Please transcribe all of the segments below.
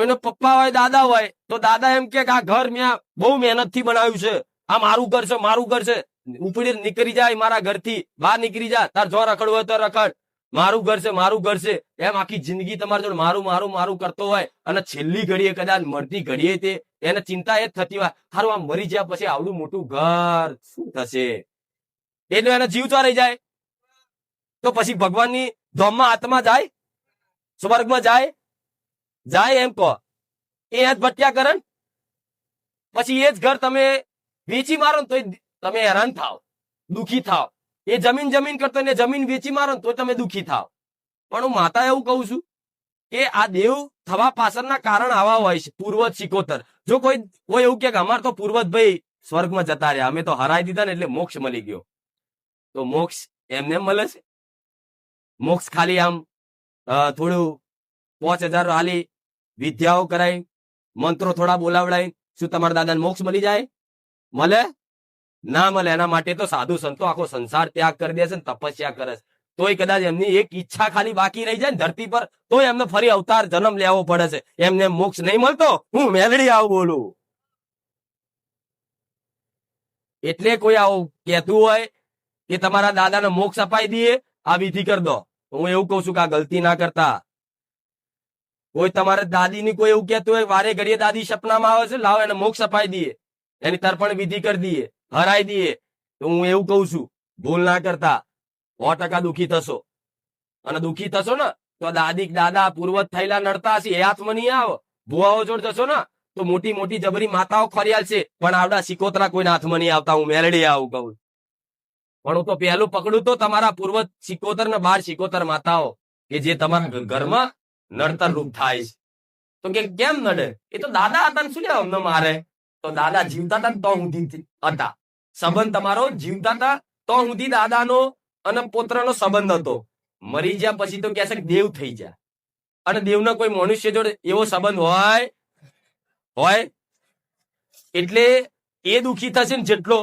કોઈનો પપ્પા હોય દાદા હોય તો દાદા એમ કે આ ઘર મેં બહુ મહેનત થી બનાવ્યું છે, આ મારું ઘર છે મારું ઘર છે, ઉપડી નીકળી જાય મારા ઘરથી બહાર નીકળી જા, તાર જો રખડવું હોય તો રખડ, મારું ઘર છે મારું ઘર છે, એમ આખી જિંદગી તમારી જોડે મારું મારું મારું કરતો હોય અને છેલ્લી ઘડીએ કદાચ મળતી ઘડીએ તે એને ચિંતા એ જ થતી હોય હારું આમ મરી ગયા પછી આવડું મોટું ઘર શું થશે, એટલે એને જીવ ચોરાઈ જાય. તો પછી ભગવાનની ધામમાં આત્મા જાય, સ્વર્ગમાં જાય જાય એમ કહો એ જ ભટ્યા કરે. પછી એ જ ઘર તમે વેચી મારો ને તો તમે હેરાન થાવ, દુખી થાવ. એ જમીન કરતો ને જમીન વેચી મારો તો તમે દુખી થાવ. પણ હું માતા એવું કહું છું કે આ દેવ થવા પાછળના કારણ આવા હોય છે, પૂર્વજ સિકોતર. જો કોઈ એવું કે અમાર તો પૂર્વજ ભાઈ સ્વર્ગમાં જતા રહ્યા, અમે તો હરાઈ દીધા ને એટલે મોક્ષ મળી ગયો. તો મોક્ષ એમને મળે છે? મોક્ષ ખાલી આમ થોડું 5,000 હાલી વિદ્યાઓ કરાય, મંત્રો થોડા બોલાવડાય, શું તમારા દાદાને મોક્ષ મળી જાય? મળે ના મળે. એના માટે તો સાધુ સંતો આખો સંસાર ત્યાગ કરી દે છે ને તપસ્યા કરે છે. તોય કદાચ એમની એક ઈચ્છા ખાલી બાકી રહી જાય ને ધરતી પર, તોય એમને ફરી અવતાર જન્મ લેવો પડે છે. એમને મોક્ષ નહીં મળતો. હું મેલડી આવું બોલું. એટલે કોઈ આવું કહેતું હોય કે તમારા દાદાને મોક્ષ અપાઈ દઈએ, આ વિધિ કરી દો, હું એવું કઉ છું કે આ ગલતી ના કરતા. કોઈ તમારે દાદીની કોઈ એવું કહેતું હોય વારે ઘડીએ દાદી સપનામાં આવે છે, લાવો એને મોક્ષ અપાઈ દઈએ, એની તર્પણ વિધિ કરી દઈએ, હરાઈ દઈએ, તો હું એવું કઉ છું ભૂલ ના કરતા. 100% દુઃખી થશો. અને દુઃખી થશો ને તો દાદી દાદા પૂર્વજ થયેલા નડતા હશે એ હાથમાં નહીં આવો. ભુવાઓ જોડ જશો ને તો મોટી મોટી જબરી માતાઓ ખોરિયાલ છે, પણ આવડા સિકોતરા કોઈના હાથમાં નહીં આવતા. હું મેલડી આવું કહું. પણ હું તો પહેલું પકડું તો તમારા પૂર્વજ સિકોતર ને 12 સિકોતર માતાઓ કે જે તમારા ઘરમાં નડતર રૂપ થાય છે. તો કે કેમ નડે? એ તો દાદા હતા ને શું લેવા અમને મારે? તો દાદા જીવતા હતા તો સુધી હતા સંબંધ, તમારો જીવતા હતા તો સુધી દાદાનો અને પુત્રનો સંબંધ હતો. મરી ગયા પછી તો કે છે દેવ થઈ જાય. અને દેવનો કોઈ મનુષ્ય જોડે એવો સંબંધ હોય એટલે એ દુઃખી થશે ને જેટલો,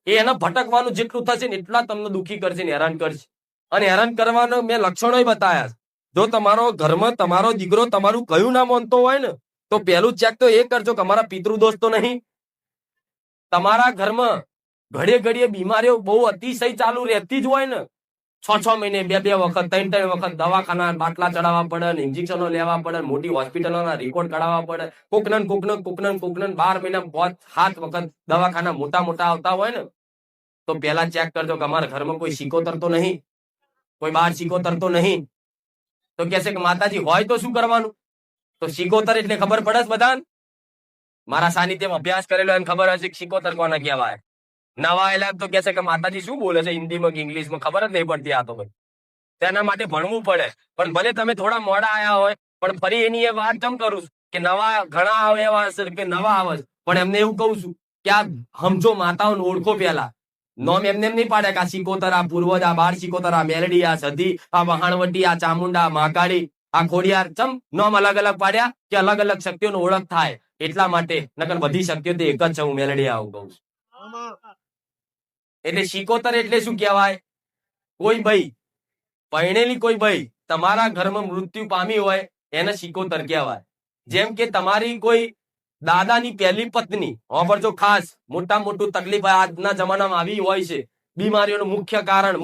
એ એના ભટકવાનું જેટલું થશે ને એટલા તમને દુઃખી કરશે ને હેરાન કરશે. અને હેરાન કરવાનો મેં લક્ષણો બતાવ્યા. જો તમારો ઘરમાં તમારો દીકરો તમારું કયું ના માનતો હોય ને તો પહેલું ચેક તો એ કરજો કે અમારા પિતૃદોષ તો નહીં. તમારા ઘરમાં ઘડીએ બીમારીઓ બહુ અતિશય ચાલુ રહેતી જ હોય ને, 6 મહિને 2 વખત 3 વખત દવાખાના બાટલા ચડાવવા પડે, ઇન્જેક્શનો લેવા પડે, મોટી હોસ્પિટલોના રિપોર્ટ કઢાવવા પડે, કોકનન 12 મહિના 5-7 વખત દવાખાના મોટા આવતા હોય ને, તો પેલા ચેક કરજો કે અમારા ઘરમાં કોઈ સિકોતર તો નહીં, કોઈ 12 સિકોતર તો નહીં. તો કહેશે કે માતાજી હોય તો શું કરવાનું? તો સિકોતર એટલે ખબર પડે જ બધાને. મારા સાનિધ્યમાં અભ્યાસ કરેલો એને ખબર હશે કે સિકોતર કોને કહેવાય. નવા આયેલા તો કહેશે કે માતાજી શું બોલે છે હિન્દીમાં કે ઇંગ્લિશમાં, ખબર જ નહીં પડતી. આ તો ભાઈ તેના માટે ભણવું પડે. પણ ભલે તમે થોડા મોડા આયા હોય, પણ ફરી એની એ વાત કેમ કરું કે નવા ઘણા આવે એવા હશે કે નવા આવે, પણ એમને એવું કહું છું કે આ સમજો માતાઓને ઓળખો. પેલા નોમ એમને એમ નહીં પાડે કે આ સિકોતર, આ પૂર્વજ, આ 12 સિકોતર, આ મેલડી, આ સધી, આ વહાણવટી, આ ચામુંડા, મહાકાળી, આ ખોડિયાર, ચમ નોમ અલગ અલગ પાડ્યા કે અલગ અલગ શક્તિઓનો ઓળખ થાય એટલા માટે. નકર બધી શક્તિઓ તો એક જ છે. હું મેલડી આવું કહું છું. એટલે સિકોતર એટલે શું કહેવાય? કોઈ ભાઈ પરણેલી કોઈ ભાઈ તમારા ઘરમાં મૃત્યુ પામી હોય એને સિકોતર કહેવાય. જેમ કે તમારી કોઈ દાદાની પહેલી પત્ની, જો ખાસ મોટું તકલીફ આજના જમાનામાં આવી હોય છે, બીમારીઓનું મુખ્ય કારણ,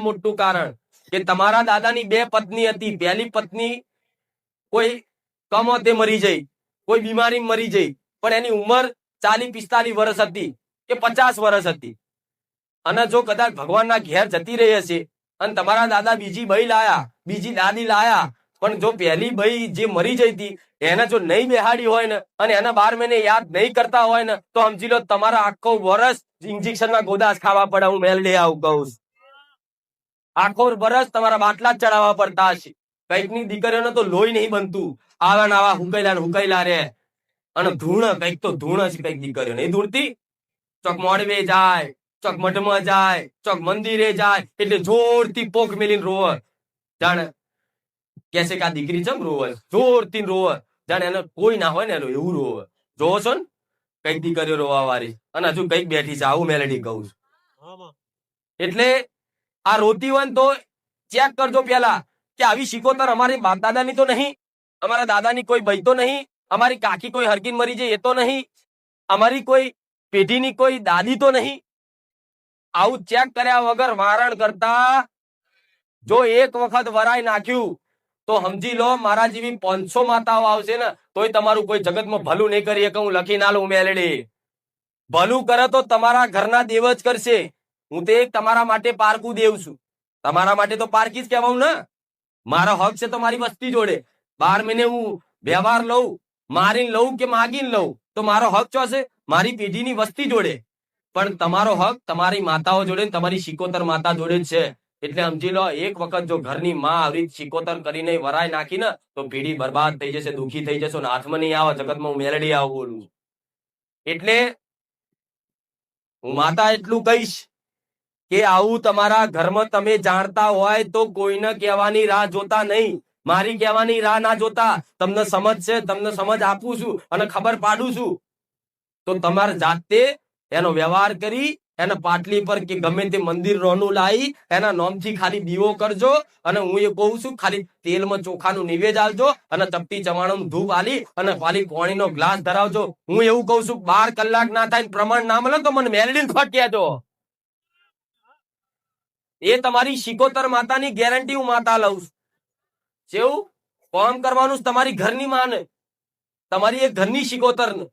મોટું કારણ કે તમારા દાદાની 2 પત્ની હતી. પહેલી પત્ની કોઈ કમોતે મરી જઈ, કોઈ બીમારી મરી જઈ, પણ એની ઉંમર 40-45 વર્ષ હતી કે 50 વર્ષ હતી. અને જો કદાચ ભગવાનના ઘેર જતી રહી હશે અને તમારા દાદા બીજી ભાઈ લાયા, બીજી દાદી લાયા, પણ જો પહેલી ભાઈ જે મરી જઈ હતી એને જો નહીં બેહાડી હોય ને અને એના 12 મહિને યાદ નહીં કરતા હોય ને તો સમજી લો તમારા આખો વર્ષ ઇન્જેક્શનના ગોદાસ ખાવા પડે. હું મેલડી આવું કહું. આખો વર્ષ તમારા બાટલા જ ચડાવવા પડતા હશે. કઈકની દીકરીઓને તો લોહી નહીં બનતું, આવા આવા હુકાયેલા રે. અને ધૂણ કઈક તો ધૂણ હશે, કઈક દીકરીઓ નહીં ધૂણતી. ચોક મોડવે જાય, ચોક મઠમાં જાય, ચોક મંદિરે જાય એટલે જોરથી પોખ મેલીને રોવે. જાણે કે છે કે આ દીકરી ચમ રોવે, જોરથી રોવે, જાણે એને કોઈ ના હોય ને એવું રોવે. જોવો છો ને કઈક દીકરીઓ રોવા વાળી, અને હજુ કઈક બેઠી છે. આવું મેલેડી કહું છું. એટલે આ રોતી હોય ને તો ચેક કરજો પેલા કે આવી સિકોતર અમારી બાપ દાદાની તો નહીં, અમારા દાદાની કોઈ ભાઈ તો નહીં, અમારી કાકી કોઈ હરકીન મરી જાય એ તો નહીં, અમારી કોઈ પેઢીની કોઈ દાદી તો નહીં. આવું ચેક કર્યા વગર વારણ કરતા જો એક વખત વરાઈ નાખ્યું તો સમજી લો મારા જેવી 500 માતાઓ આવશે ને તોય તમારું કોઈ જગતમાં ભલું નહીં કરી શકે. હું લખી ના લઉં મેલડી. ભલું કરે તો તમારા ઘરના દેવ જ કરશે. હું તે તમારા માટે પારકું દેવ છું. તમારા માટે તો પારકી જ કહેવાઉં ને. મારો હક છે તો મારી વસ્તી જોડે 12 મહિને હું વ્યવહાર લઉં, મારીને લઉં કે માગીને લઉં તો મારો હક ચોશે મારી પેઢીની વસ્તી જોડે. પણ તમારો હક તમારી માતાઓ જોડે, તમારી શિકોતર માતા જોડે જ છે. એટલે સમજી લો એક વખત જો ઘરની માં આવી શિકોતર કરીને વરાય નાખી ને તો પેઢી બરબાદ થઈ જશે, દુઃખી થઈ જશે ને હાથમાં નહીં આવે. જગતમાં હું મેલડી આવું બોલું. એટલે હું માતા એટલું કહીશ કે આવું તમારા ઘરમાં તમે જાણતા હોય તો કોઈને કહેવાની રાહ જોતા નહીં. મારી કહેવાની રાહ ના જોતા. તમને સમજ છે, તમને સમજ આપું છું અને ખબર પાડું છું તો તમારે જાતે એનો વ્યવહાર કરી એને પાટલી પર કે ગમે તે મંદિર રોનું લાવી એના નોમથી ખાલી દીવો કરજો. અને હું એ કહું છું ખાલી તેલમાં ચોખાનું નિવેદ આલજો અને ચપટી ચવાણું ધૂપ આલી અને ખાલી પાણીનો ગ્લાસ ધરાવજો. હું એવું કહું છું 12 કલાક ના થાય પ્રમાણ ના મળે તો મને મેલડીને ખોટ કહેજો. એ તમારી શિકોતર માતાની ગેરંટી હું માતા લઉં છું. કેવું કામ કરવાનું તમારી ઘરની માને, તમારી એ ઘરની શિકોતર ને.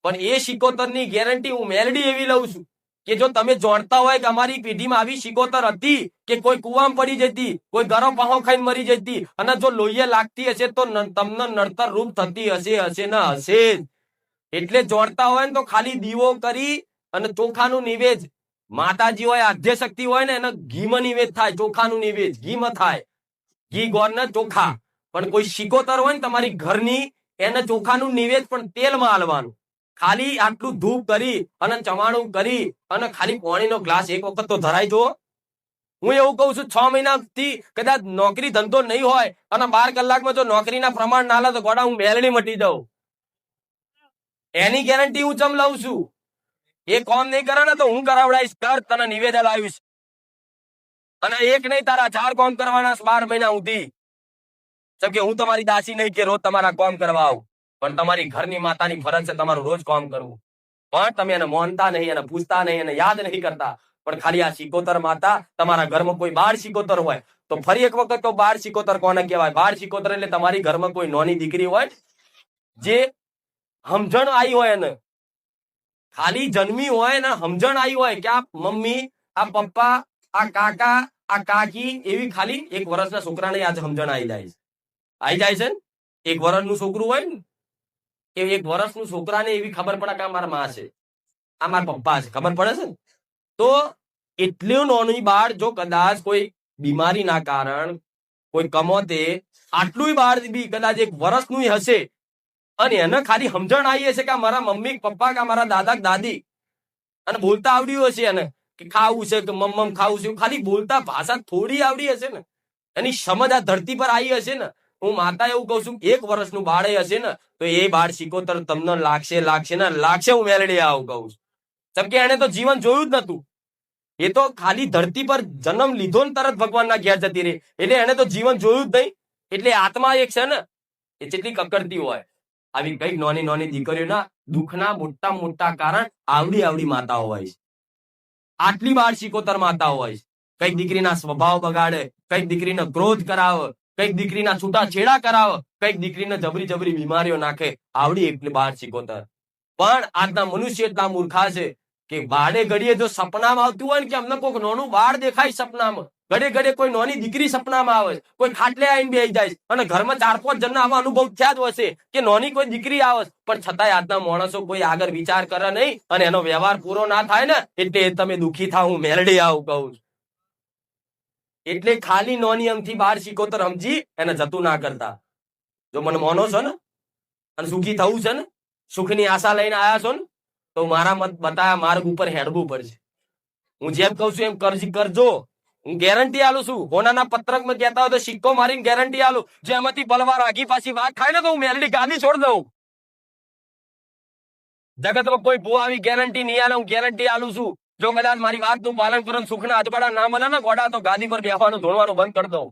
પણ એ શિકોતરની ગેરંટી હું મેલડી એવી લઉં છું કે જો તમે જાણતા હોય કે અમારી પેઢીમાં આવી શિકોતર હતી કે કોઈ કુવામાં પડી જતી, કોઈ ગરમ પાહો ખાઈને મરી જતી અને જો લોહીએ લાગતી હશે તો તમને નડતર રૂપ થતી હશે ને હશે જ. એટલે જાણતા હોય ને તો ખાલી દીવો કરી અને ચોખાનું નિવેદ, માતાજી હોય આદ્ય શક્તિ હોય ને એને ઘીમાં નિવેદ થાય, ચોખાનું નિવેદ ઘીમાં થાય, ઘી ગોળ ને ચોખા. પણ કોઈ શિકોતર હોય ને તમારી ઘરની એને ચોખાનું નિવેદ પણ તેલમાં હાલવાનું. ખાલી આટલું ધૂપ કરી અને ચવાણું કરી અને ખાલી પાણીનો ગ્લાસ એક વખત તો ધરાઈ જો. હું એવું કહું છું 6 મહિનાથી કદાચ નોકરી ધંધો નહીં હોય અને 12 કલાકમાં જો નોકરીના પ્રમાણ ના લે તો ગોડા હું મેલડી મટી જાઉં. એની ગેરંટી હું ચમ લઉં છું. એ કોમ નહીં કરે ને તો હું કરાવડાવીશ. કર તને નિવેદન લાવીશ અને એક નહીં તારા 4 કોમ કરવાના 12 મહિના સુધી. જેમ કે હું તમારી દાસી નહીં કે રોજ તમારા કોમ કરવા આવું. પણ તમારી ઘરની માતાની ફરજ છે તમારું રોજ કામ કરવું. પણ તમે એને માનતા નહીં, એને પૂછતા નહીં, એને યાદ નહીં કરતા. પણ ખાલી આ શિકોતર માતા તમારા ઘરમાં કોઈ 12 શિકોતર હોય તો ફરી એક વખત તો 12 શિકોતર કોને કહેવાય? 12 શિકોતર એટલે તમારી ઘરમાં કોઈ નાની દીકરી હોય જે સમજણ આવી હોય, એને ખાલી જન્મી હોય ને સમજણ આવી હોય કે આ મમ્મી, આ પપ્પા, આ કાકા, આ કાકી એવી ખાલી 1 વર્ષના છોકરાને આજ સમજણ આવી જાય છે ને. 1 વર્ષનું છોકરું હોય ને એ 1 વર્ષનું છોકરાને એવી ખબર પડે કે આ મારા માં છે, આ મારા પપ્પા છે, ખબર પડે છે ને. તો એટલું નાનું બાળ જો કદાચ કોઈ બીમારી ના કારણ કોઈ કમોતે આટલું બાળ બી કદાચ 1 વર્ષનું હશે અને એને ખાલી સમજણ આવી હશે કે મારા મમ્મી પપ્પા કે મારા દાદા દાદી અને બોલતા આવડ્યું હશે એને કે ખાવું છે કે મમ્મ ખાવું છે, ખાલી બોલતા ભાષા થોડી આવડી હશે ને, એની સમજ આ ધરતી પર આવી હશે ને. હું માતા એવું કઉ છું 1 વર્ષનું બાળ હશે ને તો એ બાળ શિકોતર તમને લાગશે ને લાગશે. હું મેલડી આવું કઉ છું. કેમ કે એને તો જીવન જોયું જ નતું. એ તો ખાલી ધરતી પર જન્મ લીધો ને તરત ભગવાનના ઘેર જતી રહી. એટલે એને તો જીવન જોયું જ નહીં. એટલે આત્મા એક છે ને એ જેટલી કકડતી હોય આવી કઈક નાની દીકરીઓના દુઃખના મોટા કારણ આવડી માતાઓ હોય છે. આટલી બાળ શિકોતર માતાઓ હોય છે. કઈક દીકરીના સ્વભાવ બગાડે, કઈક દીકરીને ક્રોધ કરાવે, કઈક દીકરીના છૂટા છેડા કરાવે, કઈક દીકરીને જબરી બીમારીઓ નાખે. આવડી એટલી બાળ શિકોતર. પણ આજના મનુષ્ય એટલા મૂર્ખા છે કે બાળે ઘડીએ જો સપનામાં આવતું હોય ને કે અમને કોઈક નાનું બાળ દેખાય સપનામાં, ઘડે કોઈ નાની દીકરી સપનામાં આવે, કોઈ ખાટલે આવીને બેસી જાય અને ઘરમાં 4-5 જણના આવા અનુભવ થયા જ હશે કે નાની કોઈ દીકરી આવે. પણ છતાંય આજના માણસો કોઈ આગળ વિચાર કરે નહીં અને એનો વ્યવહાર પૂરો ના થાય ને એટલે તમે દુઃખી થાવ. હું મેલડી આવું કહું છું. એટલે ખાલી નાની અમથી બાળ શિકોતર સમજી એને જતું ના કરતા. જો મને માનો છો ને અને સુખી થવું છે ને, સુખની આશા લઈને આયા છો ને તો મારા મત બતાયા માર્ગ ઉપર હેડવું પડશે. હું જેમ કઉ છું એમ કરજો. હું ગેરંટી આલું છું. હોનાના પત્રકમાં કહેતા હોય તો સિક્કો મારીને ગેરંટી આલું. જો એમાંથી બલવાર આગી પાછી વાત થાય ને તો હું મેલડી ગાદી છોડ દઉં. જગતમાં કોઈ ભૂ આવી ગેરંટી નહીં આલે. હું ગેરંટી આલું છું. જો કદાચ મારી વાતનું પાલન કરો, સુખના અજવાળા ના મળે ને ગોડા તો ગાદી પર બેસવાનું ધોળવાનું બંધ કરી દઉં.